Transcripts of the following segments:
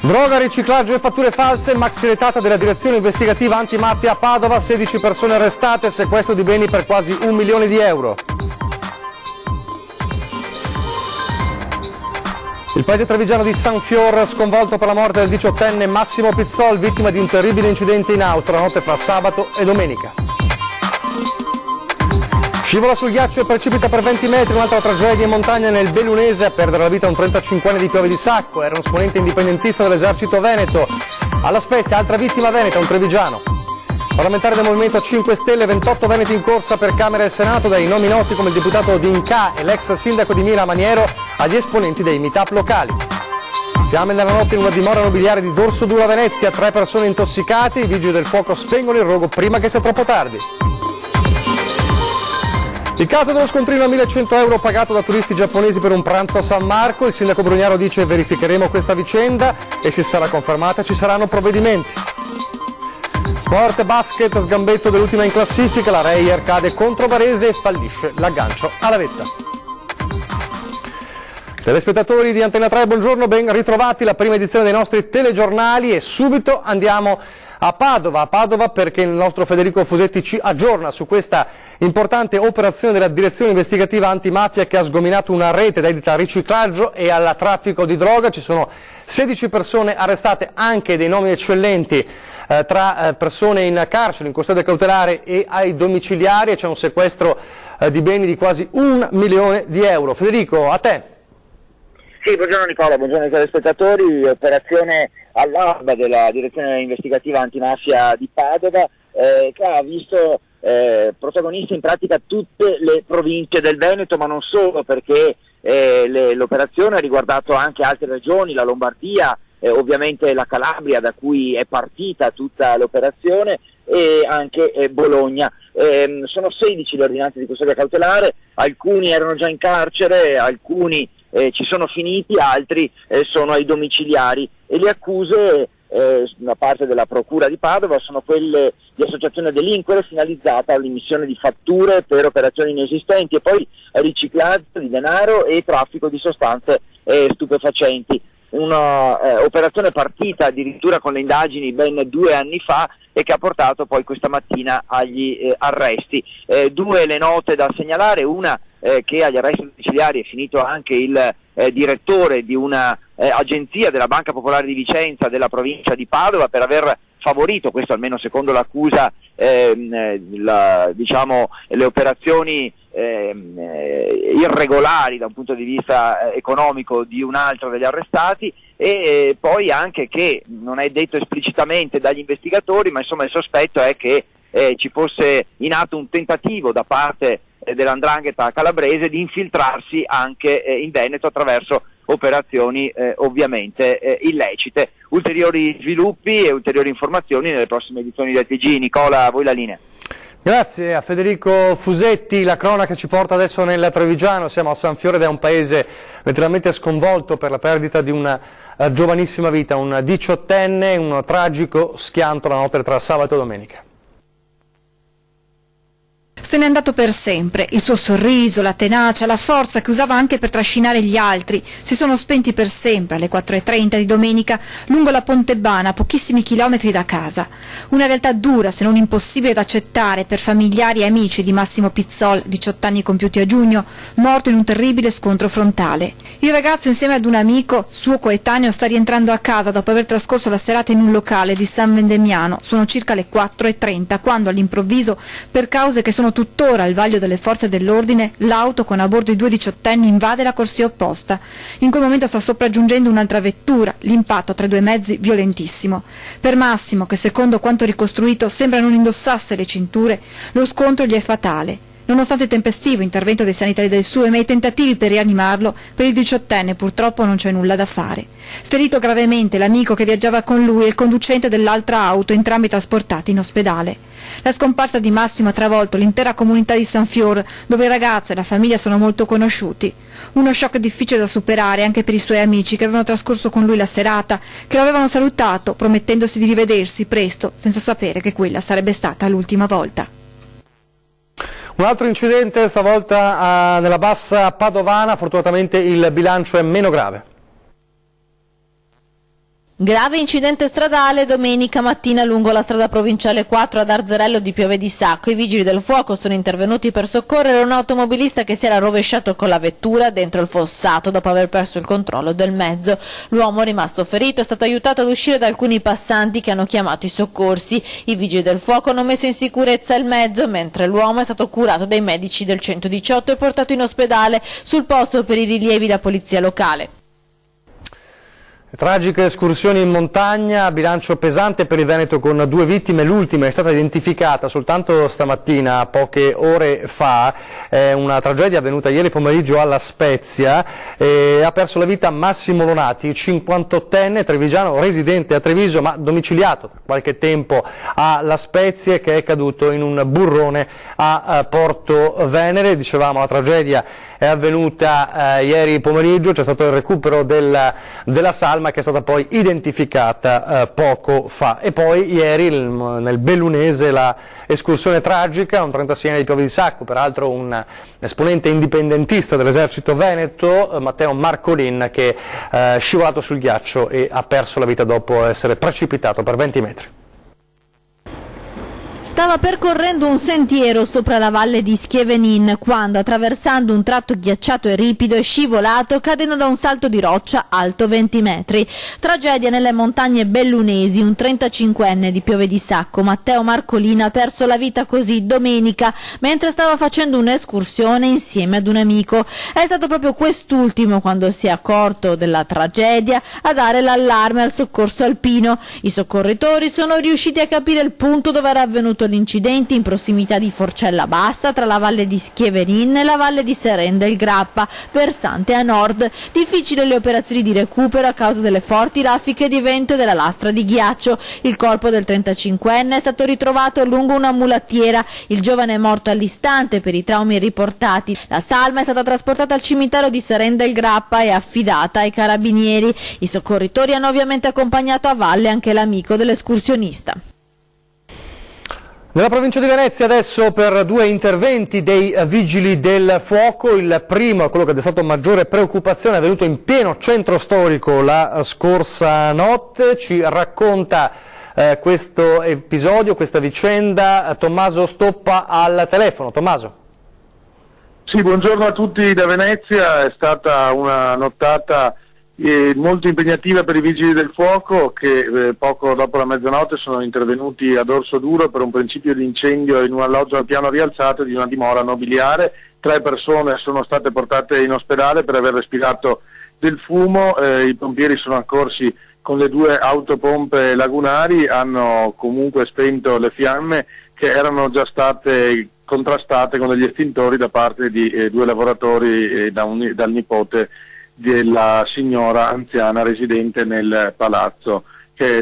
Droga, riciclaggio e fatture false, maxiretata della direzione investigativa antimafia a Padova, 16 persone arrestate, sequestro di beni per quasi 1 milione di euro. Il paese trevigiano di San Fior, sconvolto per la morte del 18enne Massimo Pizzol, vittima di un terribile incidente in auto la notte fra sabato e domenica. Scivola sul ghiaccio e precipita per 20 metri, un'altra tragedia in montagna nel Bellunese, a perdere la vita un 35enne di Piove di Sacco, era un esponente indipendentista dell'esercito veneto. Alla Spezia, altra vittima veneta, un trevigiano. Parlamentari del Movimento 5 Stelle, 28 veneti in corsa per Camera e Senato, dai nomi noti come il deputato D'Inca e l'ex sindaco di Mira Maniero agli esponenti dei meetup locali. Fiamme nella notte in una dimora nobiliare di Dorsoduro a Venezia, 3 persone intossicate, i vigili del fuoco spengono il rogo prima che sia troppo tardi. Il caso dello scontrino a 1.100 euro pagato da turisti giapponesi per un pranzo a San Marco, il sindaco Brugnaro dice verificheremo questa vicenda e se sarà confermata ci saranno provvedimenti. Sport, basket, sgambetto dell'ultima in classifica, la Reyer cade contro Varese e fallisce l'aggancio alla vetta. Telespettatori di Antena 3, buongiorno, ben ritrovati, la prima edizione dei nostri telegiornali e subito andiamo a Padova perché il nostro Federico Fusetti ci aggiorna su questa importante operazione della direzione investigativa antimafia che ha sgominato una rete dedita al riciclaggio e al traffico di droga. Ci sono 16 persone arrestate, anche dei nomi eccellenti tra persone in carcere, in custodia cautelare e ai domiciliari, e c'è un sequestro di beni di quasi 1 milione di euro. Federico, a te. Sì, buongiorno Nicola, buongiorno ai telespettatori. Operazione all'alba della direzione investigativa antimafia di Padova che ha visto protagoniste in pratica tutte le province del Veneto, ma non solo, perché l'operazione ha riguardato anche altre regioni, la Lombardia, ovviamente la Calabria da cui è partita tutta l'operazione, e anche Bologna. Sono 16 le ordinanze di custodia cautelare, alcuni erano già in carcere, alcuni ci sono finiti, altri sono ai domiciliari, e le accuse da parte della Procura di Padova sono quelle di associazione a delinquere finalizzata all'emissione di fatture per operazioni inesistenti e poi riciclaggio di denaro e traffico di sostanze stupefacenti. Una operazione partita addirittura con le indagini ben 2 anni fa e che ha portato poi questa mattina agli arresti. 2 le note da segnalare, una che agli arresti domiciliari è finito anche il direttore di una agenzia della Banca Popolare di Vicenza della provincia di Padova per aver favorito, questo almeno secondo l'accusa, diciamo, le operazioni irregolari da un punto di vista economico di un altro degli arrestati, e poi anche che non è detto esplicitamente dagli investigatori, ma insomma il sospetto è che ci fosse in atto un tentativo da parte dell''ndrangheta calabrese di infiltrarsi anche in Veneto attraverso operazioni ovviamente illecite. Ulteriori sviluppi e ulteriori informazioni nelle prossime edizioni del TG. Nicola, a voi la linea. Grazie a Federico Fusetti, la cronaca ci porta adesso nel Trevigiano, siamo a San Fiore ed è un paese letteralmente sconvolto per la perdita di una giovanissima vita, un 18enne, un tragico schianto la notte tra sabato e domenica. Se n'è andato per sempre, il suo sorriso, la tenacia, la forza che usava anche per trascinare gli altri, si sono spenti per sempre alle 4:30 di domenica lungo la Pontebana, a pochissimi chilometri da casa. Una realtà dura, se non impossibile da accettare per familiari e amici di Massimo Pizzol, 18 anni compiuti a giugno, morto in un terribile scontro frontale. Il ragazzo insieme ad un amico, suo coetaneo, sta rientrando a casa dopo aver trascorso la serata in un locale di San Vendemiano. Sono circa le 4:30 quando all'improvviso, per cause che sono tuttora al vaglio delle forze dell'ordine, l'auto con a bordo i 2 diciottenni invade la corsia opposta. In quel momento sta sopraggiungendo un'altra vettura, l'impatto tra i 2 mezzi violentissimo. Per Massimo, che secondo quanto ricostruito sembra non indossasse le cinture, lo scontro gli è fatale. Nonostante il tempestivo intervento dei sanitari del SUEM e i tentativi per rianimarlo, per il 18enne purtroppo non c'è nulla da fare. Ferito gravemente l'amico che viaggiava con lui e il conducente dell'altra auto, entrambi trasportati in ospedale. La scomparsa di Massimo ha travolto l'intera comunità di San Fior, dove il ragazzo e la famiglia sono molto conosciuti. Uno shock difficile da superare anche per i suoi amici che avevano trascorso con lui la serata, che lo avevano salutato promettendosi di rivedersi presto, senza sapere che quella sarebbe stata l'ultima volta. Un altro incidente, stavolta nella bassa padovana, fortunatamente il bilancio è meno grave. Grave incidente stradale domenica mattina lungo la strada provinciale 4 ad Arzerello di Piove di Sacco. I vigili del fuoco sono intervenuti per soccorrere un automobilista che si era rovesciato con la vettura dentro il fossato dopo aver perso il controllo del mezzo. L'uomo, rimasto ferito, è stato aiutato ad uscire da alcuni passanti che hanno chiamato i soccorsi. I vigili del fuoco hanno messo in sicurezza il mezzo, mentre l'uomo è stato curato dai medici del 118 e portato in ospedale. Sul posto per i rilievi la polizia locale. Tragiche escursioni in montagna, bilancio pesante per il Veneto con 2 vittime, l'ultima è stata identificata soltanto stamattina, poche ore fa, è una tragedia avvenuta ieri pomeriggio alla Spezia, ha perso la vita Massimo Lonati, 58enne trevigiano residente a Treviso ma domiciliato da qualche tempo alla Spezia, che è caduto in un burrone a Porto Venere. Dicevamo, la tragedia è avvenuta ieri pomeriggio, c'è stato il recupero della salma che è stata poi identificata poco fa. E poi ieri nel Bellunese la escursione tragica, un 36enne di Piove di Sacco, peraltro un esponente indipendentista dell'esercito veneto, Matteo Marcolin, che è scivolato sul ghiaccio e ha perso la vita dopo essere precipitato per 20 metri. Stava percorrendo un sentiero sopra la valle di Schievenin quando, attraversando un tratto ghiacciato e ripido, è scivolato cadendo da un salto di roccia alto 20 metri. Tragedia nelle montagne bellunesi, un 35enne di Piove di Sacco, Matteo Marcolina, ha perso la vita così domenica mentre stava facendo un'escursione insieme ad un amico. È stato proprio quest'ultimo, quando si è accorto della tragedia, a dare l'allarme al soccorso alpino. I soccorritori sono riusciti a capire il punto dove era avvenuto l'incidente, in prossimità di Forcella Bassa, tra la valle di Schievenin e la valle di Serenda il Grappa, versante a nord. Difficili le operazioni di recupero a causa delle forti raffiche di vento e della lastra di ghiaccio. Il corpo del 35enne è stato ritrovato lungo una mulattiera. Il giovane è morto all'istante per i traumi riportati. La salma è stata trasportata al cimitero di Serenda il Grappa e affidata ai carabinieri. I soccorritori hanno ovviamente accompagnato a valle anche l'amico dell'escursionista. Nella provincia di Venezia adesso per 2 interventi dei vigili del fuoco. Il primo, quello che ha destato maggiore preoccupazione, è avvenuto in pieno centro storico la scorsa notte. Ci racconta questo episodio, questa vicenda, Tommaso Stoppa al telefono. Tommaso. Sì, buongiorno a tutti da Venezia. È stata una nottata molto impegnativa per i vigili del fuoco che poco dopo la mezzanotte sono intervenuti a dorso duro per un principio di incendio in un alloggio al piano rialzato di una dimora nobiliare. 3 persone sono state portate in ospedale per aver respirato del fumo. I pompieri sono accorsi con le 2 autopompe lagunari, hanno comunque spento le fiamme che erano già state contrastate con degli estintori da parte di 2 lavoratori dal nipote della signora anziana residente nel palazzo,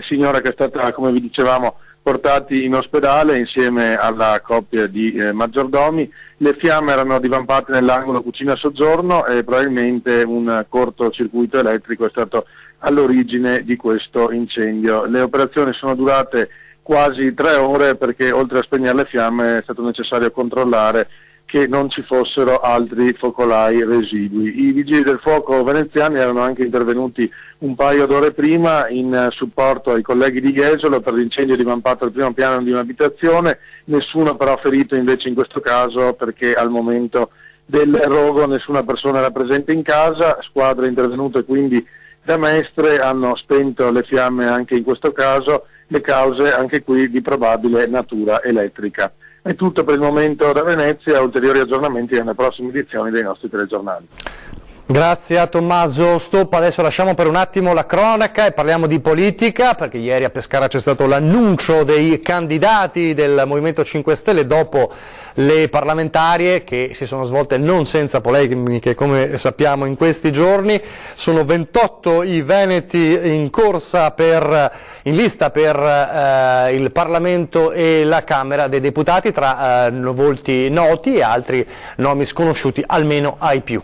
signora che è stata, come vi dicevamo, portati in ospedale insieme alla coppia di maggiordomi. Le fiamme erano divampate nell'angolo cucina soggiorno e probabilmente un cortocircuito elettrico è stato all'origine di questo incendio. Le operazioni sono durate quasi 3 ore perché oltre a spegnere le fiamme è stato necessario controllare che non ci fossero altri focolai residui. I vigili del fuoco veneziani erano anche intervenuti un paio d'ore prima in supporto ai colleghi di Jesolo per l'incendio divampato al primo piano di un'abitazione. Nessuno però ferito invece in questo caso, perché al momento del rogo nessuna persona era presente in casa. Squadre intervenute quindi da Mestre hanno spento le fiamme anche in questo caso, le cause anche qui di probabile natura elettrica. È tutto per il momento da Venezia, ulteriori aggiornamenti nelle prossime edizioni dei nostri telegiornali. Grazie a Tommaso Stoppa. Adesso lasciamo per un attimo la cronaca e parliamo di politica, perché ieri a Pescara c'è stato l'annuncio dei candidati del Movimento 5 Stelle dopo le parlamentarie che si sono svolte non senza polemiche, come sappiamo in questi giorni. Sono 28 i veneti in corsa in lista per il Parlamento e la Camera dei Deputati, tra volti noti e altri nomi sconosciuti, almeno ai più.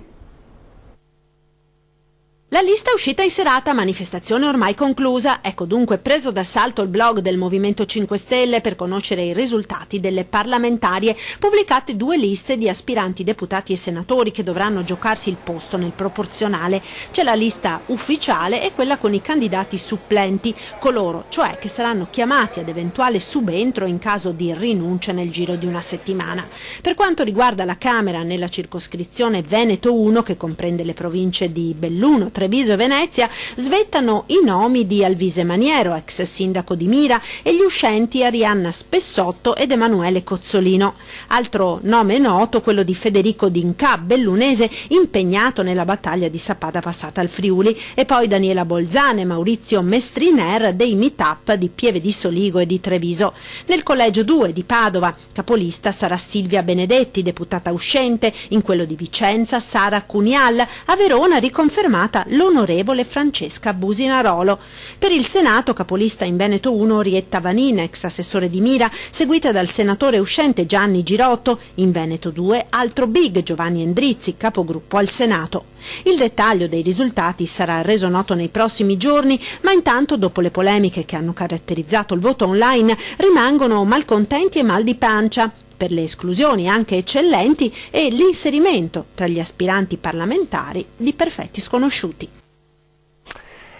La lista uscita in serata, manifestazione ormai conclusa. Ecco dunque preso d'assalto il blog del Movimento 5 Stelle per conoscere i risultati delle parlamentarie. Pubblicate 2 liste di aspiranti deputati e senatori che dovranno giocarsi il posto nel proporzionale. C'è la lista ufficiale e quella con i candidati supplenti, coloro cioè che saranno chiamati ad eventuale subentro in caso di rinuncia nel giro di una settimana. Per quanto riguarda la Camera, nella circoscrizione Veneto 1, che comprende le province di Belluno, Treviso e Venezia, svettano i nomi di Alvise Maniero, ex sindaco di Mira, e gli uscenti Arianna Spessotto ed Emanuele Cozzolino. Altro nome noto, quello di Federico D'Inca, bellunese, impegnato nella battaglia di Sappada passata al Friuli, e poi Daniela Bolzane e Maurizio Mestriner dei Meetup di Pieve di Soligo e di Treviso. Nel collegio 2 di Padova, capolista sarà Silvia Benedetti, deputata uscente, in quello di Vicenza Sara Cunial, a Verona riconfermata l'onorevole Francesca Businarolo. Per il Senato, capolista in Veneto 1 Orietta Vanina, ex assessore di Mira, seguita dal senatore uscente Gianni Girotto, in Veneto 2 altro big Giovanni Endrizzi, capogruppo al Senato. Il dettaglio dei risultati sarà reso noto nei prossimi giorni, ma intanto, dopo le polemiche che hanno caratterizzato il voto online, rimangono malcontenti e mal di pancia per le esclusioni anche eccellenti e l'inserimento tra gli aspiranti parlamentari di perfetti sconosciuti.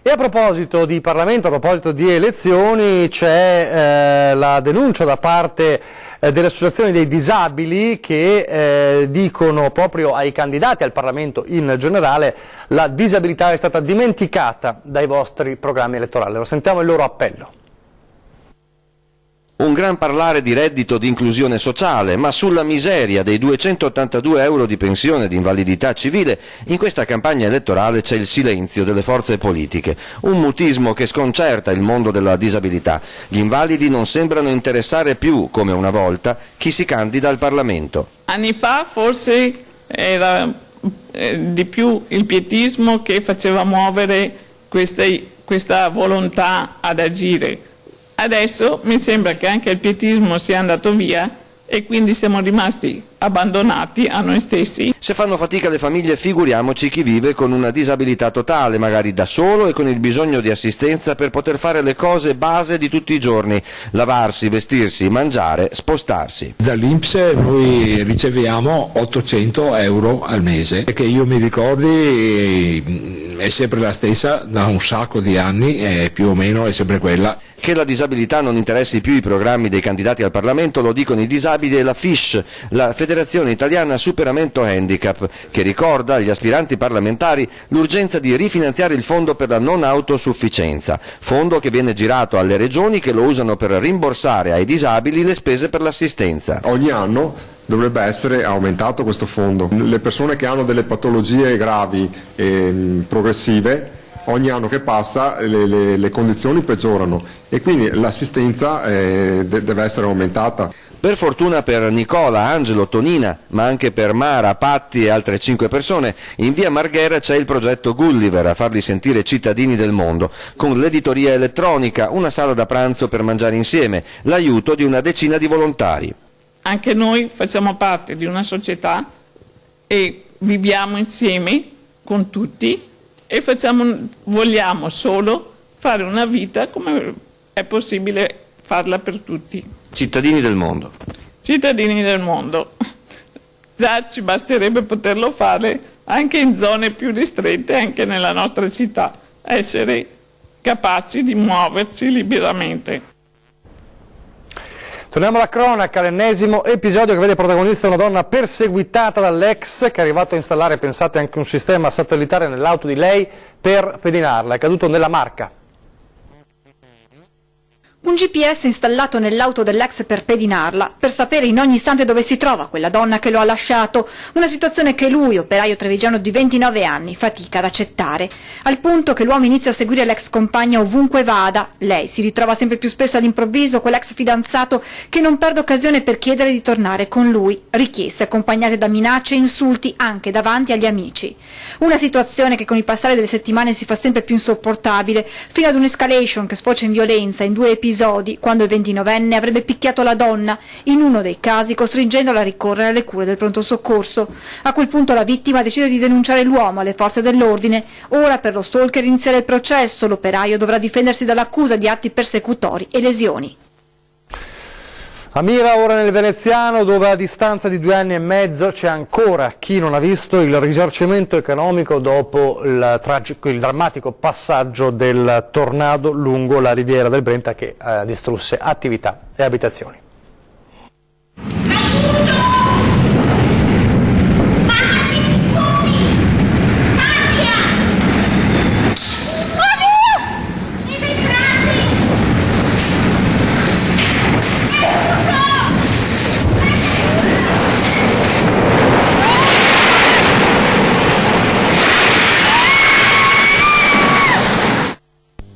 E a proposito di Parlamento, a proposito di elezioni, c'è la denuncia da parte delle associazioni dei disabili che dicono proprio ai candidati al Parlamento in generale: la disabilità è stata dimenticata dai vostri programmi elettorali. Lo sentiamo il loro appello. Un gran parlare di reddito di inclusione sociale, ma sulla miseria dei 282 euro di pensione di invalidità civile in questa campagna elettorale c'è il silenzio delle forze politiche, un mutismo che sconcerta il mondo della disabilità. Gli invalidi non sembrano interessare più, come una volta, chi si candida al Parlamento. Anni fa forse era di più il pietismo che faceva muovere questa volontà ad agire. Adesso mi sembra che anche il pietismo sia andato via e quindi siamo rimasti abbandonati a noi stessi. Se fanno fatica le famiglie, figuriamoci chi vive con una disabilità totale, magari da solo e con il bisogno di assistenza per poter fare le cose base di tutti i giorni: lavarsi, vestirsi, mangiare, spostarsi. Dall'INPS noi riceviamo 800 euro al mese, che io mi ricordi è sempre la stessa da un sacco di anni, più o meno è sempre quella. Che la disabilità non interessi più i programmi dei candidati al Parlamento lo dicono i disabili e la FISH, la Federazione Italiana Superamento Handicap, che ricorda agli aspiranti parlamentari l'urgenza di rifinanziare il fondo per la non autosufficienza, fondo che viene girato alle regioni che lo usano per rimborsare ai disabili le spese per l'assistenza. Ogni anno dovrebbe essere aumentato questo fondo. Le persone che hanno delle patologie gravi e progressive, ogni anno che passa le condizioni peggiorano e quindi l'assistenza deve essere aumentata. Per fortuna per Nicola, Angelo, Tonina, ma anche per Mara, Patti e altre 5 persone, in via Marghera c'è il progetto Gulliver a farli sentire cittadini del mondo, con l'editoria elettronica, una sala da pranzo per mangiare insieme, l'aiuto di una decina di volontari. Anche noi facciamo parte di una società e viviamo insieme con tutti e vogliamo solo fare una vita come è possibile farla per tutti. Cittadini del mondo. Cittadini del mondo. Già ci basterebbe poterlo fare anche in zone più ristrette, anche nella nostra città, essere capaci di muoverci liberamente. Torniamo alla cronaca, l'ennesimo episodio che vede protagonista una donna perseguitata dall'ex che è arrivato a installare, pensate, anche un sistema satellitare nell'auto di lei per pedinarla. È caduto nella Marca. Un GPS installato nell'auto dell'ex per pedinarla, per sapere in ogni istante dove si trova quella donna che lo ha lasciato, una situazione che lui, operaio trevigiano di 29 anni, fatica ad accettare, al punto che l'uomo inizia a seguire l'ex compagna ovunque vada. Lei si ritrova sempre più spesso all'improvviso con l'ex fidanzato che non perde occasione per chiedere di tornare con lui, richieste accompagnate da minacce e insulti anche davanti agli amici. Una situazione che con il passare delle settimane si fa sempre più insopportabile, fino ad un'escalation che sfocia in violenza in 2 episodi episodi, quando il 29enne avrebbe picchiato la donna, in uno dei casi costringendola a ricorrere alle cure del pronto soccorso. A quel punto la vittima decide di denunciare l'uomo alle forze dell'ordine. Ora per lo stalker inizierà il processo, l'operaio dovrà difendersi dall'accusa di atti persecutori e lesioni. A Mira, ora nel veneziano, dove a distanza di 2 anni e mezzo c'è ancora chi non ha visto il risarcimento economico dopo il drammatico passaggio del tornado lungo la riviera del Brenta che distrusse attività e abitazioni.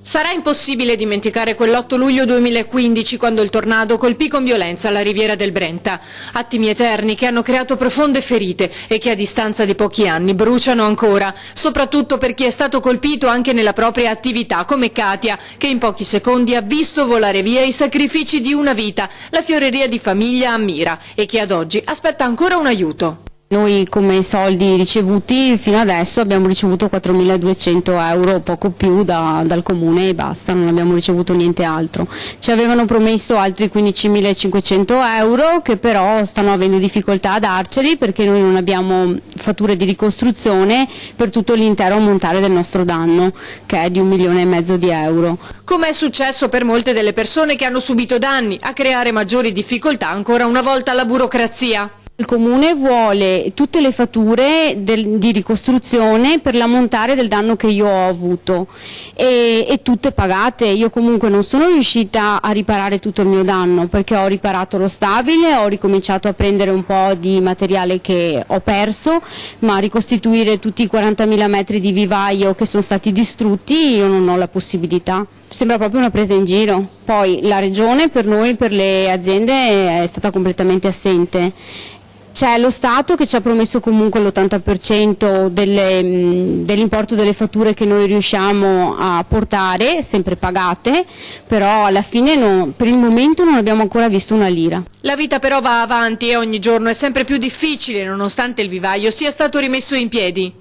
Sarà impossibile dimenticare quell'8 luglio 2015 quando il tornado colpì con violenza la riviera del Brenta. Attimi eterni che hanno creato profonde ferite e che a distanza di pochi anni bruciano ancora, soprattutto per chi è stato colpito anche nella propria attività, come Katia, che in pochi secondi ha visto volare via i sacrifici di una vita, la fioreria di famiglia a Mira, e che ad oggi aspetta ancora un aiuto. Noi come soldi ricevuti fino adesso abbiamo ricevuto 4.200 euro, poco più dal comune e basta, non abbiamo ricevuto niente altro. Ci avevano promesso altri 15.500 euro che però stanno avendo difficoltà a darceli perché noi non abbiamo fatture di ricostruzione per tutto l'intero ammontare del nostro danno, che è di 1,5 milioni di euro. Come è successo per molte delle persone che hanno subito danni, a creare maggiori difficoltà ancora una volta la burocrazia. Il Comune vuole tutte le fatture di ricostruzione per l'ammontare del danno che io ho avuto e tutte pagate. Io comunque non sono riuscita a riparare tutto il mio danno perché ho riparato lo stabile, ho ricominciato a prendere un po' di materiale che ho perso, ma ricostituire tutti i 40.000 metri di vivaio che sono stati distrutti io non ho la possibilità. Sembra proprio una presa in giro. Poi la regione per noi, per le aziende, è stata completamente assente. C'è lo Stato che ci ha promesso comunque l'80% dell'importo delle fatture che noi riusciamo a portare, sempre pagate, però alla fine per il momento non abbiamo ancora visto una lira. La vita però va avanti e ogni giorno è sempre più difficile nonostante il vivaio sia stato rimesso in piedi.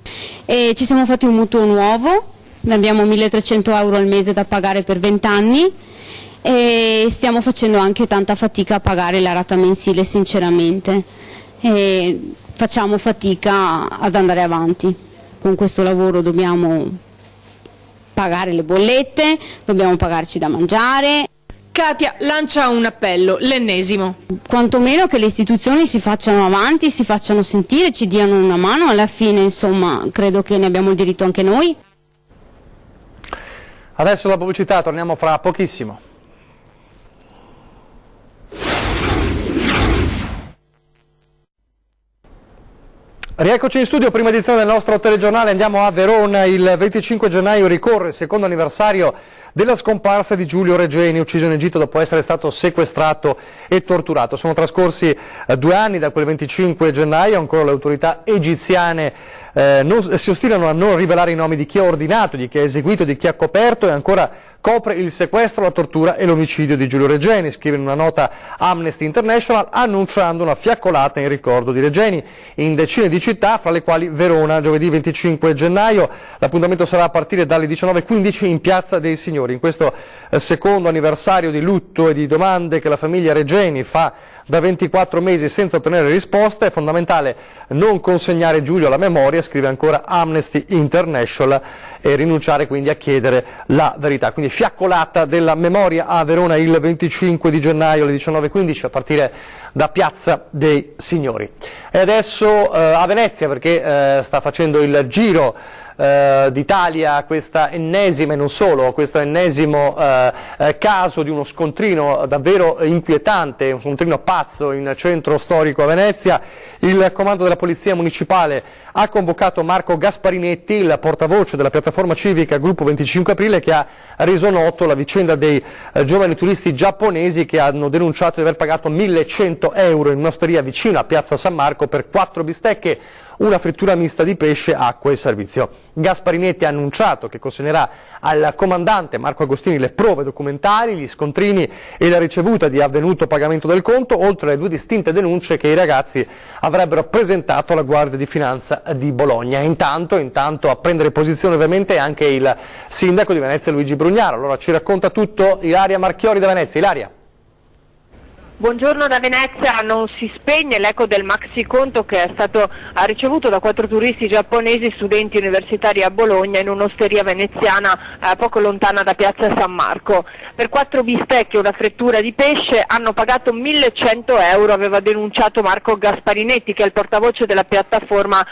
E ci siamo fatti un mutuo nuovo, abbiamo 1.300 euro al mese da pagare per 20 anni e stiamo facendo anche tanta fatica a pagare la rata mensile sinceramente. E facciamo fatica ad andare avanti. Con questo lavoro dobbiamo pagare le bollette, dobbiamo pagarci da mangiare. Katia lancia un appello, l'ennesimo. Quantomeno che le istituzioni si facciano avanti, si facciano sentire, ci diano una mano, alla fine insomma credo che ne abbiamo il diritto anche noi. Adesso la pubblicità, torniamo fra pochissimo. Rieccoci in studio, prima edizione del nostro telegiornale, andiamo a Verona. Il 25 gennaio ricorre il secondo anniversario della scomparsa di Giulio Regeni, ucciso in Egitto dopo essere stato sequestrato e torturato. Sono trascorsi 2 anni da quel 25 gennaio, ancora le autorità egiziane si ostinano a non rivelare i nomi di chi ha ordinato, di chi ha eseguito, di chi ha coperto e ancora copre il sequestro, la tortura e l'omicidio di Giulio Regeni, scrive in una nota Amnesty International annunciando una fiaccolata in ricordo di Regeni in decine di città, fra le quali Verona, giovedì 25 gennaio. L'appuntamento sarà a partire dalle 19:15 in Piazza dei Signori. In questo secondo anniversario di lutto e di domande che la famiglia Regeni fa da 24 mesi senza ottenere risposta, è fondamentale non consegnare Giulio alla memoria, scrive ancora Amnesty International, e rinunciare quindi a chiedere la verità. Quindi fiaccolata della memoria a Verona il 25 di gennaio alle 19:15 a partire da Piazza dei Signori. E adesso a Venezia, perché sta facendo il giro d'Italia questa ennesima, e non solo, questo ennesimo caso di uno scontrino davvero inquietante, un scontrino pazzo in centro storico a Venezia. Il comando della Polizia Municipale ha convocato Marco Gasparinetti, il portavoce della piattaforma civica Gruppo 25 Aprile, che ha reso noto la vicenda dei giovani turisti giapponesi che hanno denunciato di aver pagato 1.100 euro in un'osteria vicino a Piazza San Marco per 4 bistecche, una frittura mista di pesce, acqua e servizio. Gasparinetti ha annunciato che consegnerà al comandante Marco Agostini le prove documentali, gli scontrini e la ricevuta di avvenuto pagamento del conto, oltre alle 2 distinte denunce che i ragazzi avrebbero presentato alla Guardia di Finanza di Bologna. Intanto a prendere posizione ovviamente anche il sindaco di Venezia Luigi Brugnaro. Allora ci racconta tutto Ilaria Marchiori da Venezia. Ilaria. Buongiorno da Venezia, non si spegne l'eco del maxi conto che è stato ricevuto da 4 turisti giapponesi studenti universitari a Bologna in un'osteria veneziana poco lontana da Piazza San Marco. Per 4 bistecche e una frittura di pesce hanno pagato 1.100 euro, aveva denunciato Marco Gasparinetti, che è il portavoce della piattaforma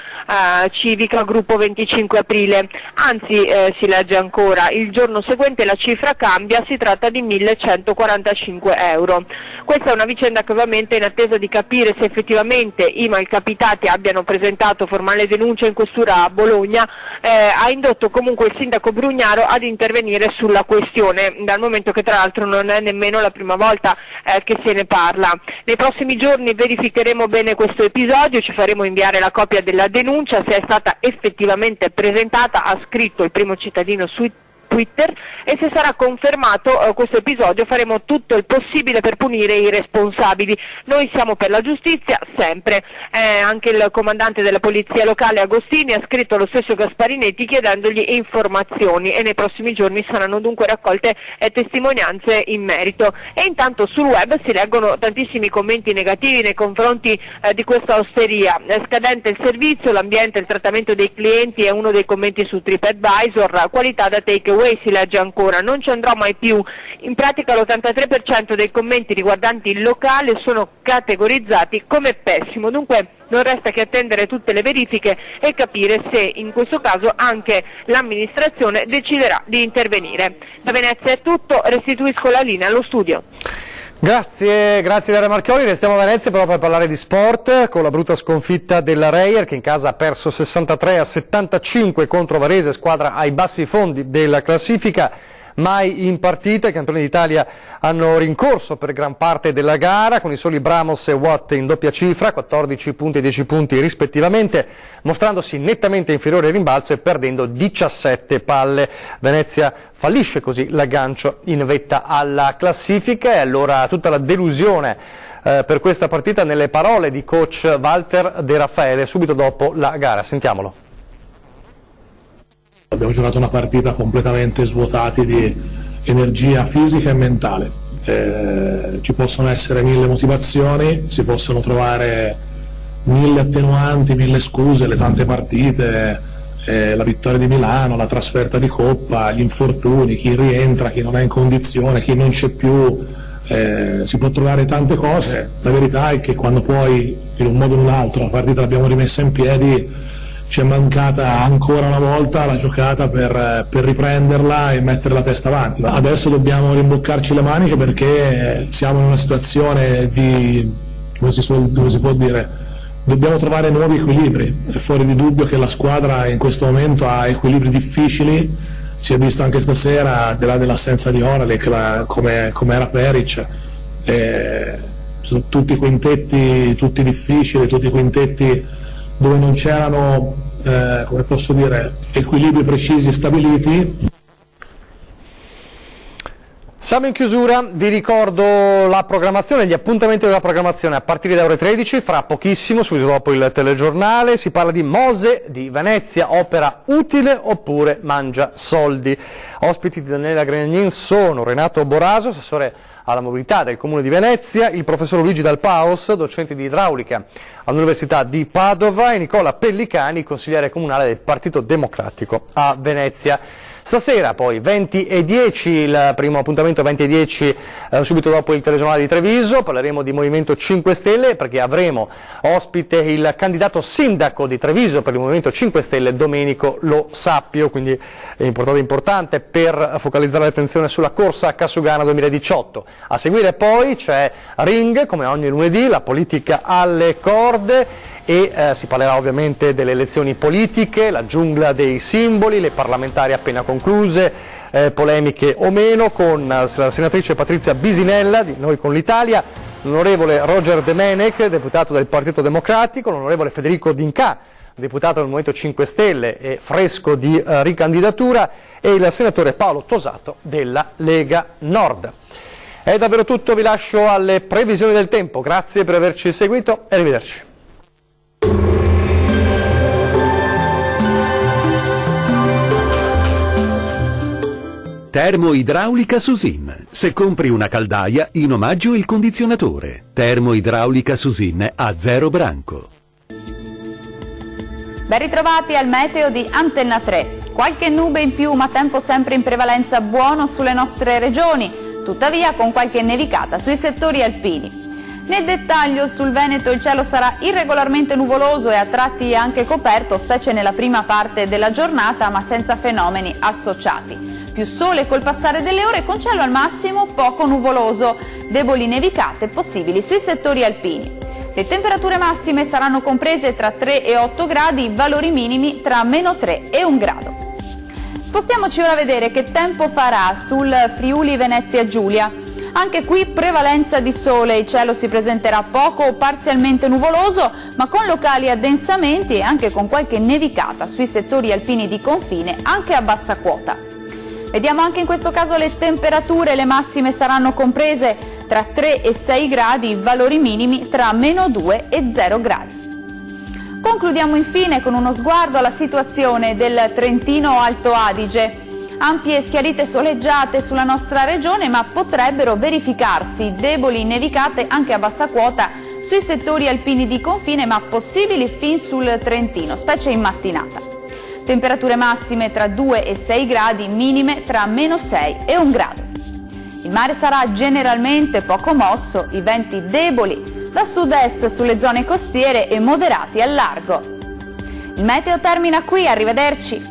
civica Gruppo 25 Aprile. Anzi, si legge ancora, il giorno seguente la cifra cambia, si tratta di 1.145 euro. Questa è una vicenda che ovviamente, in attesa di capire se effettivamente i malcapitati abbiano presentato formale denuncia in questura a Bologna, ha indotto comunque il sindaco Brugnaro ad intervenire sulla questione, dal momento che tra l'altro non è nemmeno la prima volta che se ne parla. Nei prossimi giorni verificheremo bene questo episodio, ci faremo inviare la copia della denuncia, se è stata effettivamente presentata, ha scritto il primo cittadino su Twitter, e se sarà confermato questo episodio faremo tutto il possibile per punire i responsabili. Noi siamo per la giustizia sempre. Anche il comandante della polizia locale Agostini ha scritto allo stesso Gasparinetti chiedendogli informazioni, e nei prossimi giorni saranno dunque raccolte testimonianze in merito. E intanto sul web si leggono tantissimi commenti negativi nei confronti di questa osteria. Scadente il servizio, l'ambiente, il trattamento dei clienti è uno dei commenti su TripAdvisor. Qualità da takeaway si legge ancora, non ci andrò mai più. In pratica l'83% dei commenti riguardanti il locale sono categorizzati come pessimo, dunque non resta che attendere tutte le verifiche e capire se in questo caso anche l'amministrazione deciderà di intervenire. Da Venezia è tutto, restituisco la linea allo studio. Grazie Ilaria Marchiori. Restiamo a Venezia però per parlare di sport, con la brutta sconfitta della Reyer, che in casa ha perso 63-75 contro Varese, squadra ai bassi fondi della classifica. Mai in partita i campioni d'Italia hanno rincorso per gran parte della gara, con i soli Bramos e Watt in doppia cifra, 14 punti e 10 punti rispettivamente, mostrandosi nettamente inferiore al rimbalzo e perdendo 17 palle. Venezia fallisce così l'aggancio in vetta alla classifica, e allora tutta la delusione per questa partita nelle parole di coach Walter De Raffaele subito dopo la gara. Sentiamolo. Abbiamo giocato una partita completamente svuotati di energia fisica e mentale. Ci possono essere 1000 motivazioni, si possono trovare 1000 attenuanti, 1000 scuse, le tante partite, la vittoria di Milano, la trasferta di Coppa, gli infortuni, chi rientra, chi non è in condizione, chi non c'è più, si può trovare tante cose. La verità è che quando poi in un modo o in un altro la partita l'abbiamo rimessa in piedi, ci è mancata ancora una volta la giocata per riprenderla e mettere la testa avanti. Adesso dobbiamo rimboccarci le maniche, perché siamo in una situazione di, come si può dire, dobbiamo trovare nuovi equilibri. È fuori di dubbio che la squadra in questo momento ha equilibri difficili, si è visto anche stasera, al di là dell'assenza di Oralek, come era Peric. Sono tutti quintetti, tutti difficili, tutti quintetti dove non c'erano, come posso dire, equilibri precisi e stabiliti. Siamo in chiusura, vi ricordo la programmazione, gli appuntamenti della programmazione a partire da ore 13, fra pochissimo, subito dopo il telegiornale, si parla di Mose di Venezia, opera utile oppure mangia soldi. Ospiti di Daniela Gregnin sono Renato Boraso, assessore alla mobilità del Comune di Venezia, il professor Luigi Dal Paos, docente di idraulica all'Università di Padova, e Nicola Pellicani, consigliere comunale del Partito Democratico a Venezia. Stasera poi 20:10, il primo appuntamento 20:10, subito dopo il telegiornale di Treviso, parleremo di Movimento 5 Stelle perché avremo ospite il candidato sindaco di Treviso per il Movimento 5 Stelle, Domenico Lo Sappio, quindi è importante per focalizzare l'attenzione sulla corsa a Cassugana 2018. A seguire poi c'è Ring, come ogni lunedì, la politica alle corde, e si parlerà ovviamente delle elezioni politiche, la giungla dei simboli, le parlamentari appena concluse, polemiche o meno, con la senatrice Patrizia Bisinella di Noi con l'Italia, l'onorevole Roger De Menec, deputato del Partito Democratico, l'onorevole Federico D'Inca, deputato del Movimento 5 Stelle e fresco di ricandidatura, e il senatore Paolo Tosato della Lega Nord. È davvero tutto, vi lascio alle previsioni del tempo. Grazie per averci seguito e arrivederci. Termoidraulica Susin. Se compri una caldaia, in omaggio il condizionatore. Termoidraulica Susin a 0 branco. Ben ritrovati al meteo di Antenna 3. Qualche nube in più, ma tempo sempre in prevalenza buono sulle nostre regioni, tuttavia con qualche nevicata sui settori alpini. Nel dettaglio, sul Veneto il cielo sarà irregolarmente nuvoloso e a tratti anche coperto, specie nella prima parte della giornata, ma senza fenomeni associati. Più sole col passare delle ore, con cielo al massimo poco nuvoloso, deboli nevicate possibili sui settori alpini. Le temperature massime saranno comprese tra 3 e 8 gradi, valori minimi tra -3 e 1 grado. Spostiamoci ora a vedere che tempo farà sul Friuli Venezia Giulia. Anche qui prevalenza di sole, il cielo si presenterà poco o parzialmente nuvoloso, ma con locali addensamenti e anche con qualche nevicata sui settori alpini di confine, anche a bassa quota. Vediamo anche in questo caso le temperature, le massime saranno comprese tra 3 e 6 gradi, valori minimi tra -2 e 0 gradi. Concludiamo infine con uno sguardo alla situazione del Trentino Alto Adige. Ampie schiarite soleggiate sulla nostra regione, ma potrebbero verificarsi deboli nevicate anche a bassa quota sui settori alpini di confine, ma possibili fin sul Trentino, specie in mattinata. Temperature massime tra 2 e 6 gradi, minime tra -6 e 1 grado. Il mare sarà generalmente poco mosso, i venti deboli da sud-est sulle zone costiere e moderati al largo. Il meteo termina qui, arrivederci.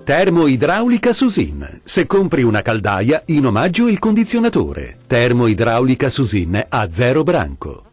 Termoidraulica Susin. Se compri una caldaia, in omaggio il condizionatore. Termoidraulica Susin a 0 branco.